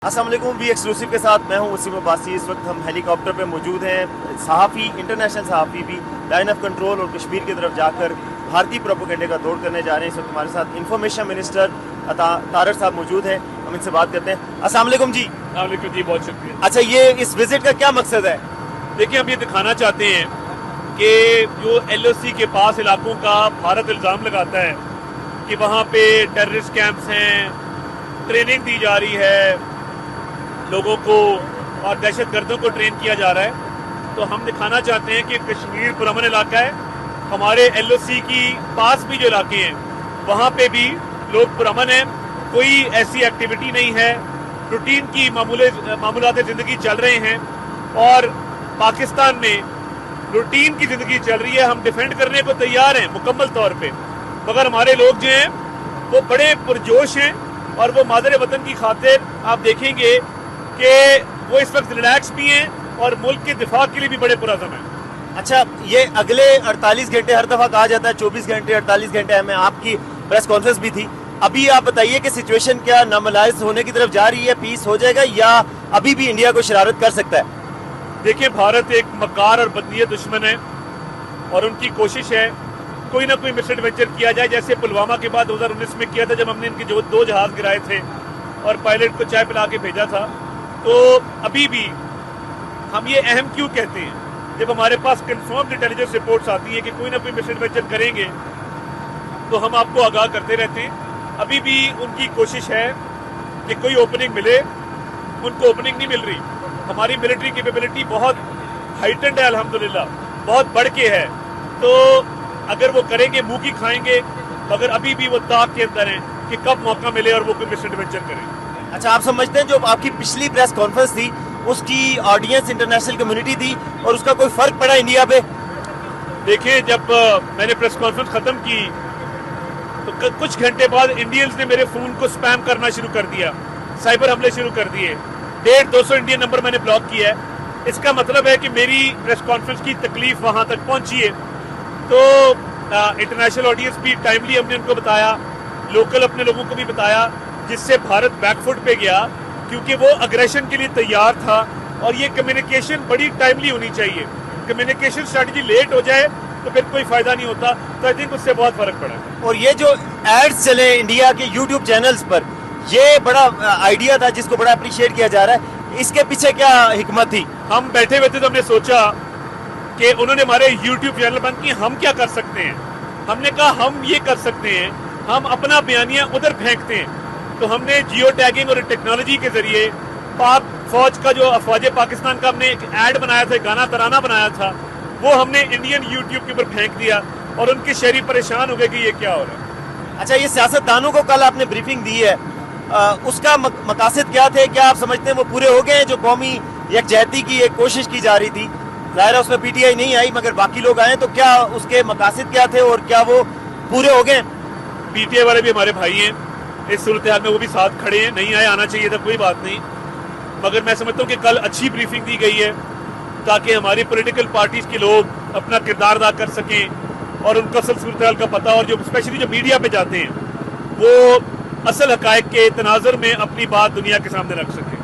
अस्सलाम वालेकुम। We exclusive के साथ मैं हूं वसीम अब्बासी। इस वक्त हम हेलीकॉप्टर पे मौजूद हैं। सहाफ़ी, इंटरनेशनल सहाफ़ी भी लाइन ऑफ कंट्रोल और कश्मीर की तरफ जाकर भारतीय प्रोपेगेंडे का दौर करने जा रहे हैं। इस वक्त हमारे साथ इंफॉर्मेशन मिनिस्टर तारर साहब मौजूद हैं। हम इनसे बात करते हैं। अस्सलाम वालेकुम जी। वालेकुम जी, बहुत शुक्रिया। अच्छा, ये इस विजिट का क्या मकसद है? देखिए, हम ये दिखाना चाहते हैं कि जो LOC के पास इलाकों का भारत इल्ज़ाम लगाता है कि वहाँ पे टेररिस्ट कैंप्स हैं, ट्रेनिंग दी जा रही है लोगों को और दहशत गर्दों को ट्रेन किया जा रहा है, तो हम दिखाना चाहते हैं कि कश्मीर पुरअमन इलाका है। हमारे LOC की पास भी जो इलाके हैं वहाँ पे भी लोग पुरअमन हैं, कोई ऐसी एक्टिविटी नहीं है, रूटीन की मामूलात ज़िंदगी चल रहे हैं और पाकिस्तान में रूटीन की ज़िंदगी चल रही है। हम डिफेंड करने को तैयार हैं मुकम्मल तौर पे, मगर हमारे लोग जो हैं वो बड़े पुरजोश हैं और वो मादर वतन की खातिर आप देखेंगे कि वो इस वक्त रिलैक्स भी हैं और मुल्क के दिफा के लिए भी बड़े पुरअज़म हैं। अच्छा, ये अगले 48 घंटे, हर दफ़ा कहा जाता है 24 घंटे 48 घंटे में आपकी प्रेस कॉन्फ्रेंस भी थी। अभी आप बताइए कि सिचुएशन क्या नॉर्मलाइज होने की तरफ जा रही है, पीस हो जाएगा या अभी भी इंडिया को शरारत कर सकता है? देखिए, भारत एक मकार और बदनीयत दुश्मन है और उनकी कोशिश है कोई ना कोई मिस एडवेंचर किया जाए, जैसे पुलवामा के बाद 2019 में किया था जब हमने इनके जो 2 जहाज गिराए थे और पायलट को चाय पिला के भेजा था। तो अभी भी हम ये अहम क्यों कहते हैं, जब हमारे पास कंफर्म्ड इंटेलिजेंस रिपोर्ट्स आती है कि कोई ना कोई मिस एडवेंचर करेंगे तो हम आपको आगाह करते रहते हैं। अभी भी उनकी कोशिश है कि कोई ओपनिंग मिले, उनको ओपनिंग नहीं मिल रही। हमारी मिलिट्री कैपेबिलिटी बहुत हाइटेंड है अल्हम्दुलिल्लाह, बहुत बढ़ के है, तो अगर वो करेंगे मुंह की खाएंगे, मगर अभी भी वो ताक के अंदर है कि कब मौका मिले और वो कोई मिस एडवेंचर करें। अच्छा, आप समझते हैं जो आपकी पिछली प्रेस कॉन्फ्रेंस थी उसकी ऑडियंस इंटरनेशनल कम्युनिटी थी और उसका कोई फर्क पड़ा इंडिया पे? देखिए, जब मैंने प्रेस कॉन्फ्रेंस खत्म की तो कुछ घंटे बाद इंडियंस ने मेरे फोन को स्पैम करना शुरू कर दिया, साइबर हमले शुरू कर दिए। 150-200 इंडियन नंबर मैंने ब्लॉक किया है। इसका मतलब है कि मेरी प्रेस कॉन्फ्रेंस की तकलीफ वहां तक पहुंची है। तो इंटरनेशनल ऑडियंस भी टाइमली हमने उनको बताया, लोकल अपने लोगों को भी बताया, जिससे भारत बैकफुट पे गया क्योंकि वो अग्रेशन के लिए तैयार था। और ये कम्युनिकेशन बड़ी टाइमली होनी चाहिए। कम्युनिकेशन स्ट्रेटजी लेट हो जाए तो फिर कोई फायदा नहीं होता। तो आई थिंक उससे बहुत फर्क पड़ा है। और ये जो एड्स चले इंडिया के यूट्यूब चैनल्स पर, ये बड़ा आइडिया था जिसको बड़ा अप्रिशिएट किया जा रहा है, इसके पीछे क्या हिकमत थी? हम बैठे हुए थे तो हमने सोचा कि उन्होंने हमारे यूट्यूब चैनल बंद किए, हम क्या कर सकते हैं। हमने कहा हम ये कर सकते हैं, हम अपना बयानिया उधर फेंकते हैं। तो हमने जियो टैगिंग और टेक्नोलॉजी के जरिए पाक फौज का जो अफवाज पाकिस्तान का हमने एक ऐड बनाया था, गाना तराना बनाया था, वो हमने इंडियन यूट्यूब के ऊपर फेंक दिया और उनके शहरी परेशान हो गए कि ये क्या हो रहा है। अच्छा, ये सियासतदानों को कल आपने ब्रीफिंग दी है, उसका मकासद क्या थे? क्या आप समझते हैं वो पूरे हो गए हैं? जो कौमी यकजहती की एक कोशिश की जा रही थी, ज़ाहिर है उसमें PTI नहीं आई मगर बाकी लोग आए, तो क्या उसके मकासद क्या थे और क्या वो पूरे हो गए? PTI वाले भी हमारे भाई हैं, इस सूरत हाल में वो भी साथ खड़े हैं। नहीं आए, आना चाहिए था, कोई बात नहीं, मगर मैं समझता हूँ कि कल अच्छी ब्रीफिंग दी गई है ताकि हमारी पॉलिटिकल पार्टीज के लोग अपना किरदार अदा कर सकें और उनको असल सूरत हाल का पता, और जो स्पेशली जो मीडिया पे जाते हैं वो असल हकायक के तनाजुर में अपनी बात दुनिया के सामने रख सकें।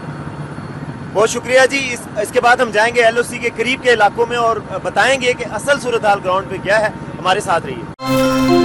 बहुत शुक्रिया जी। इसके बाद हम जाएंगे LOC के करीब के इलाकों में और बताएंगे कि असल सूरत हाल ग्राउंड पे क्या है। हमारे साथ रहिए।